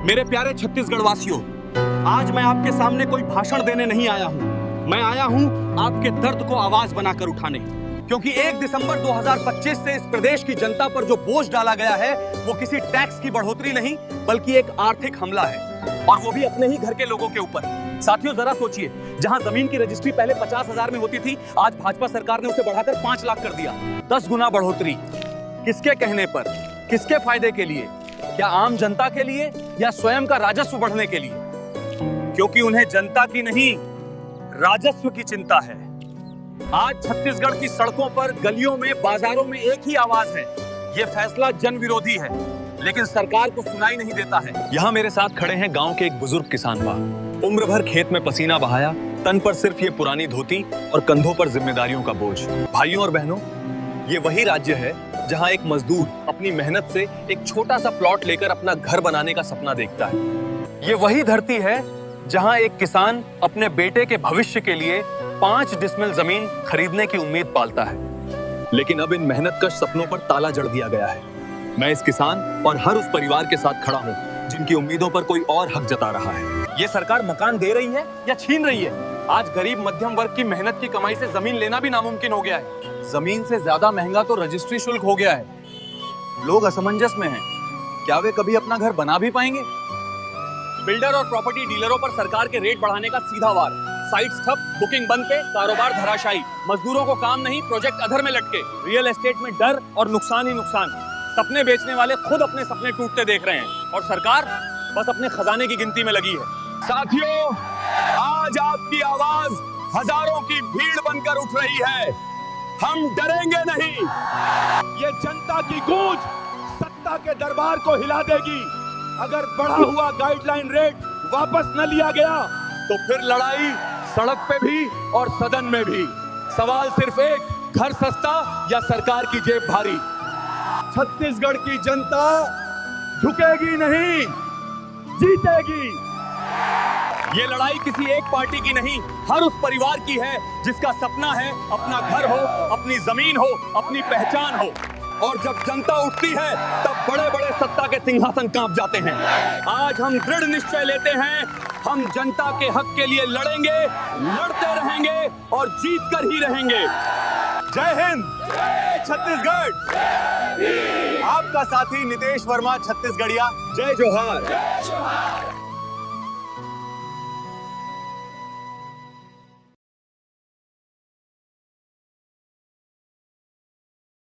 मेरे प्यारे छत्तीसगढ़ वासियों, आज मैं आपके सामने कोई भाषण देने नहीं आया हूँ। मैं आया हूँ आपके दर्द को आवाज बनाकर उठाने, क्योंकि 1 दिसंबर 2025 से इस प्रदेश की जनता पर जो बोझ डाला गया है वो किसी टैक्स की बढ़ोतरी नहीं बल्कि एक आर्थिक हमला है, और वो भी अपने ही घर के लोगों के ऊपर। साथियों, जरा सोचिए, जहां जमीन की रजिस्ट्री पहले 50,000 में होती थी, आज भाजपा सरकार ने उसे बढ़ाकर 5 लाख कर दिया। 10 गुना बढ़ोतरी। किसके कहने पर, किसके फायदे के लिए? क्या आम जनता के लिए या स्वयं का राजस्व बढ़ने के लिए? क्योंकि उन्हें जनता की नहीं, राजस्व की चिंता है। आज छत्तीसगढ़ की सड़कों पर, गलियों में, बाजारों में एक ही आवाज है, ये फैसला जन विरोधी है, लेकिन सरकार को सुनाई नहीं देता है। यहाँ मेरे साथ खड़े हैं गांव के एक बुजुर्ग किसान बा। उम्र भर खेत में पसीना बहाया, तन पर सिर्फ ये पुरानी धोती और कंधों पर जिम्मेदारियों का बोझ। भाइयों और बहनों, ये वही राज्य है जहाँ एक मजदूर अपनी मेहनत से एक छोटा सा प्लॉट लेकर अपना घर बनाने का सपना देखता है। ये वही धरती है जहाँ एक किसान अपने बेटे के भविष्य के लिए 5 डिसमिल जमीन खरीदने की उम्मीद पालता है। लेकिन अब इन मेहनतकश सपनों पर ताला जड़ दिया गया है। मैं इस किसान और हर उस परिवार के साथ खड़ा हूँ जिनकी उम्मीदों पर कोई और हक जता रहा है। ये सरकार मकान दे रही है या छीन रही है? आज गरीब मध्यम वर्ग की मेहनत की कमाई से जमीन लेना भी नामुमकिन हो गया है। जमीन से ज्यादा महंगा तो रजिस्ट्री शुल्क हो गया है। लोग असमंजस में हैं। क्या वे कभी अपना घर बना भी पाएंगे? बिल्डर और प्रॉपर्टी डीलरों पर सरकार के रेट बढ़ाने का सीधा वार। साइट्स ठप, बुकिंग बंद पे कारोबार धराशायी, मजदूरों को काम नहीं, प्रोजेक्ट अधर में लटके। रियल एस्टेट में डर और नुकसान ही नुकसान। सपने बेचने वाले खुद अपने सपने टूटते देख रहे हैं और सरकार बस अपने खजाने की गिनती में लगी है। साथियों, आज आपकी आवाज हजारों की भीड़ बनकर उठ रही है। हम डरेंगे नहीं। ये जनता की गूंज सत्ता के दरबार को हिला देगी। अगर बढ़ा हुआ गाइडलाइन रेट वापस न लिया गया तो फिर लड़ाई सड़क पे भी और सदन में भी। सवाल सिर्फ एक, घर सस्ता या सरकार की जेब भारी। छत्तीसगढ़ की जनता झुकेगी नहीं, जीतेगी। ये लड़ाई किसी एक पार्टी की नहीं, हर उस परिवार की है जिसका सपना है अपना घर हो, अपनी जमीन हो, अपनी पहचान हो। और जब जनता उठती है तब बड़े बड़े सत्ता के सिंहासन कांप जाते हैं। आज हम दृढ़ निश्चय लेते हैं, हम जनता के हक के लिए लड़ेंगे, लड़ते रहेंगे और जीत कर ही रहेंगे। जय हिंद, जय छत्तीसगढ़। आपका साथी नितेश वर्मा, छत्तीसगढ़िया। जय जोहार।